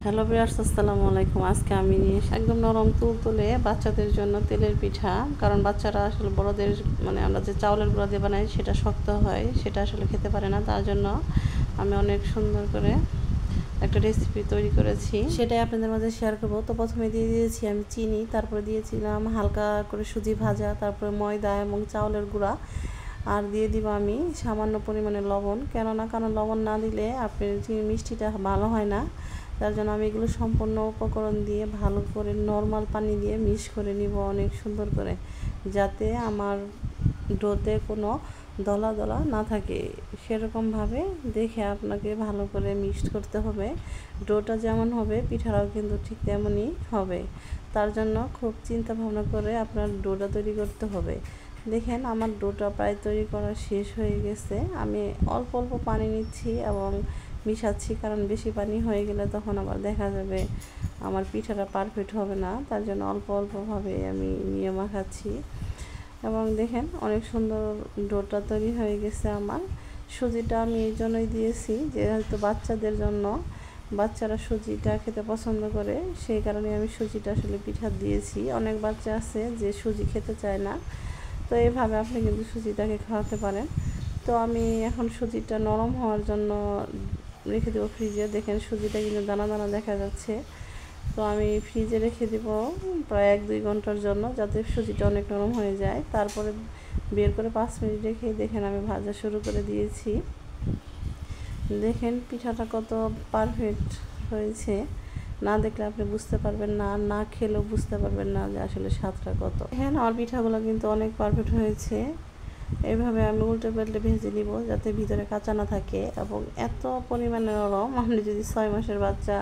Hello viewers, আসসালামু আলাইকুম। আজকে আমি নিয়ে একদম নরম তুলতুলে বাচ্চাদের জন্য তেলের পিঠা। কারণ বাচ্চারা আসলে বড়দের আমরা যে চাউলের গুঁড়া দিয়ে বানাই সেটা শক্ত হয়, সেটা আসলে খেতে পারে না। তার জন্য আমি অনেক সুন্দর করে একটা রেসিপি তৈরি করেছি, সেটাই আপনাদের মাঝে শেয়ার করবো। তো প্রথমে দিয়ে দিয়েছি আমি চিনি, তারপরে দিয়েছিলাম হালকা করে সুজি ভাজা, তারপরে ময়দা এবং চাউলের গুঁড়া, আর দিয়ে দিব আমি সামান্য পরিমাণে লবণ। কারণ লবণ না দিলে আপনার মিষ্টিটা ভালো হয় না। তার জন্য আমি এগুলো সম্পূর্ণ উপকরণ দিয়ে ভালো করে নর্মাল পানি দিয়ে মিক্স করে নিব অনেক সুন্দর করে, যাতে আমার ডোতে কোনো দলা দলা না থাকে। সেরকমভাবে দেখে আপনাকে ভালো করে মিক্সড করতে হবে। ডোটা যেমন হবে পিঠাটাও কিন্তু ঠিক তেমনই হবে। তার জন্য খুব চিন্তা ভাবনা করে আপনার ডোটা তৈরি করতে হবে। দেখেন আমার ডোটা প্রায় তৈরি করা শেষ হয়ে গেছে। আমি অল্প অল্প পানি নিচ্ছি এবং মিশাচ্ছি, কারণ বেশি পানি হয়ে গেলে তখন আবার দেখা যাবে আমার পিঠাটা পারফেক্ট হবে না। তার জন্য অল্প অল্পভাবে আমি নিয়ে মাখাচ্ছি। এবং দেখেন অনেক সুন্দর ডোটা তৈরি হয়ে গেছে আমার। সুজিটা আমি এই জন্যই দিয়েছি যে হয়তো বাচ্চাদের জন্য, বাচ্চারা সুজিটা খেতে পছন্দ করে, সেই কারণে আমি সুজিটা আসলে পিঠা দিয়েছি। অনেক বাচ্চা আছে যে সুজি খেতে চায় না, তো এইভাবে আপনি কিন্তু সুজিটাকে খাওয়াতে পারেন। তো আমি এখন সুজিটা নরম হওয়ার জন্য রেখে দেবো ফ্রিজে। দেখেন সুজিটা কিন্তু দানা দানা দেখা যাচ্ছে। তো আমি ফ্রিজে রেখে দেবো প্রায় 1-2 ঘন্টার জন্য, যাতে সুজিটা অনেক নরম হয়ে যায়। তারপরে বের করে 5 মিনিট রেখে দেখেন আমি ভাজা শুরু করে দিয়েছি। দেখেন পিঠাটা কত পারফেক্ট হয়েছে, না দেখলে আপনি বুঝতে পারবেন না, না খেলেও বুঝতে পারবেন না যে আসলে স্বাদটা কত। হ্যাঁ, আমার পিঠাগুলো কিন্তু অনেক পারফেক্ট হয়েছে। এভাবে আমি উল্টে পাল্টে ভেজে নিব যাতে ভিতরে কাঁচা না থাকে। এবং এত পরিমাণে নরম, আপনি যদি 6 মাসের বাচ্চা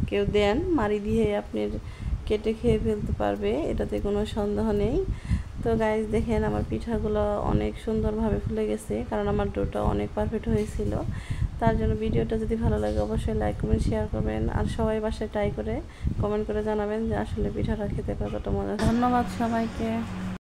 কেউ দেন, মাড়ি দিয়ে আপনি কেটে খেয়ে ফেলতে পারবে, এটাতে কোনো সন্দেহ নেই। তো গাইজ দেখেন আমার পিঠাগুলো অনেক সুন্দরভাবে ফুলে গেছে, কারণ আমার ডোটা অনেক পারফেক্ট হয়েছিল। তার জন্য ভিডিওটা যদি ভালো লাগে অবশ্যই লাইক কমেন্ট শেয়ার করবেন, আর সবাই বাসায় ট্রাই করে কমেন্ট করে জানাবেন যে আসলে পিঠাটা খেতে কতটা মজা। ধন্যবাদ সবাইকে।